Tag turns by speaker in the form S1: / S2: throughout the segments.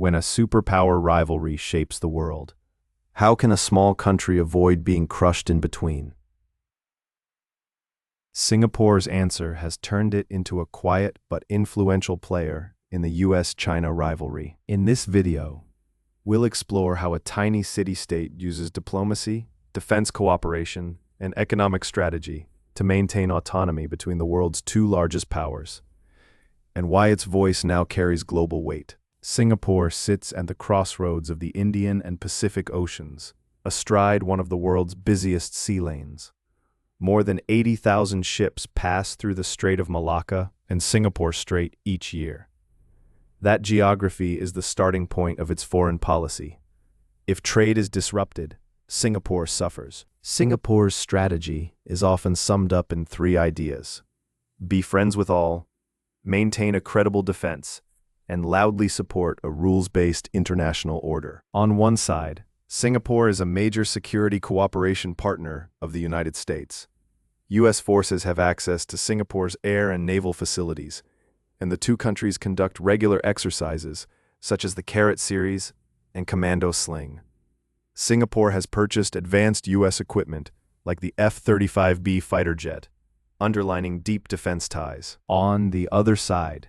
S1: when a superpower rivalry shapes the world. How can a small country avoid being crushed in between? Singapore's answer has turned it into a quiet but influential player in the US-China rivalry. In this video, we'll explore how a tiny city-state uses diplomacy, defense cooperation, and economic strategy to maintain autonomy between the world's two largest powers, and why its voice now carries global weight. Singapore sits at the crossroads of the Indian and Pacific Oceans, astride one of the world's busiest sea lanes. More than 80,000 ships pass through the Strait of Malacca and Singapore Strait each year. That geography is the starting point of its foreign policy. If trade is disrupted, Singapore suffers. Singapore's strategy is often summed up in three ideas: be friends with all, maintain a credible defense, and loudly support a rules-based international order. On one side, Singapore is a major security cooperation partner of the United States. U.S. forces have access to Singapore's air and naval facilities, and the two countries conduct regular exercises such as the Carrot Series and Commando Sling. Singapore has purchased advanced U.S. equipment like the F-35B fighter jet, underlining deep defense ties. On the other side,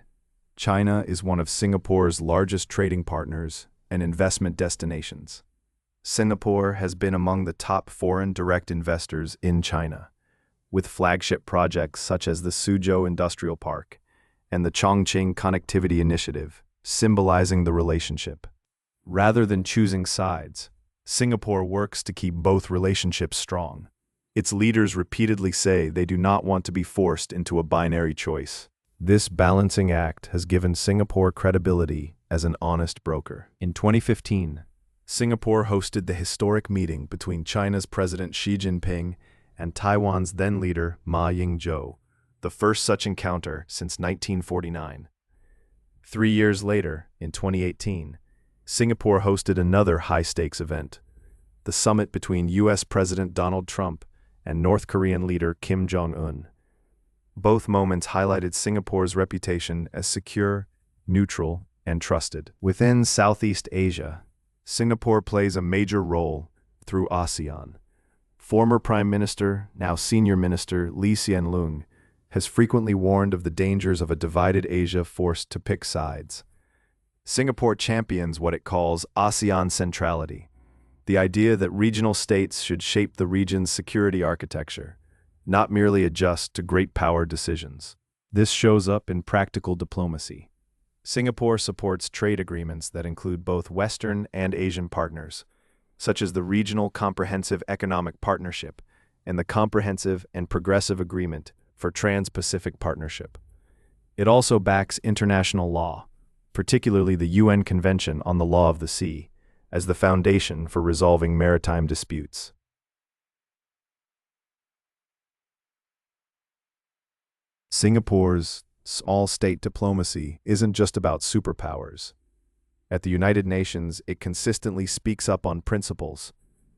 S1: China is one of Singapore's largest trading partners and investment destinations. Singapore has been among the top foreign direct investors in China, with flagship projects such as the Suzhou Industrial Park and the Chongqing Connectivity Initiative, symbolizing the relationship. Rather than choosing sides, Singapore works to keep both relationships strong. Its leaders repeatedly say they do not want to be forced into a binary choice. This balancing act has given Singapore credibility as an honest broker. In 2015, Singapore hosted the historic meeting between China's President Xi Jinping and Taiwan's then-leader Ma Ying-jeou, the first such encounter since 1949. 3 years later, in 2018, Singapore hosted another high-stakes event, the summit between U.S. President Donald Trump and North Korean leader Kim Jong-un. Both moments highlighted Singapore's reputation as secure, neutral, and trusted. Within Southeast Asia, Singapore plays a major role through ASEAN. Former Prime Minister, now Senior Minister Lee Hsien Loong, has frequently warned of the dangers of a divided Asia forced to pick sides. Singapore champions what it calls ASEAN centrality, the idea that regional states should shape the region's security architecture, not merely adjust to great power decisions. This shows up in practical diplomacy. Singapore supports trade agreements that include both Western and Asian partners, such as the Regional Comprehensive Economic Partnership and the Comprehensive and Progressive Agreement for Trans-Pacific Partnership. It also backs international law, particularly the UN Convention on the Law of the Sea, as the foundation for resolving maritime disputes. Singapore's all-state diplomacy isn't just about superpowers. At the United Nations, it consistently speaks up on principles,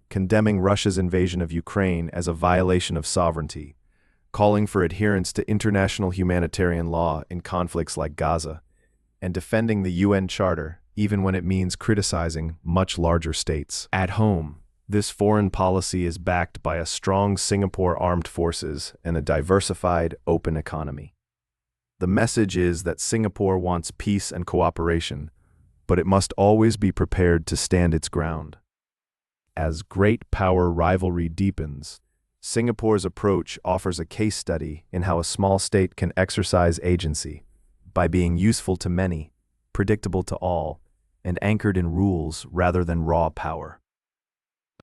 S1: condemning Russia's invasion of Ukraine as a violation of sovereignty, calling for adherence to international humanitarian law in conflicts like Gaza, and defending the UN Charter even when it means criticizing much larger states. At home, this foreign policy is backed by a strong Singapore armed forces and a diversified, open economy. The message is that Singapore wants peace and cooperation, but it must always be prepared to stand its ground. As great power rivalry deepens, Singapore's approach offers a case study in how a small state can exercise agency by being useful to many, predictable to all, and anchored in rules rather than raw power.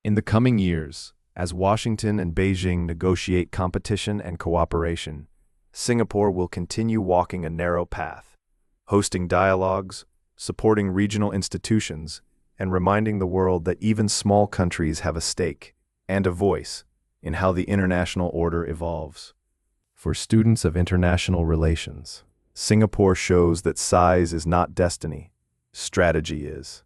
S1: In the coming years, as Washington and Beijing negotiate competition and cooperation, Singapore will continue walking a narrow path, hosting dialogues, supporting regional institutions, and reminding the world that even small countries have a stake and a voice in how the international order evolves. For students of international relations, Singapore shows that size is not destiny, strategy is.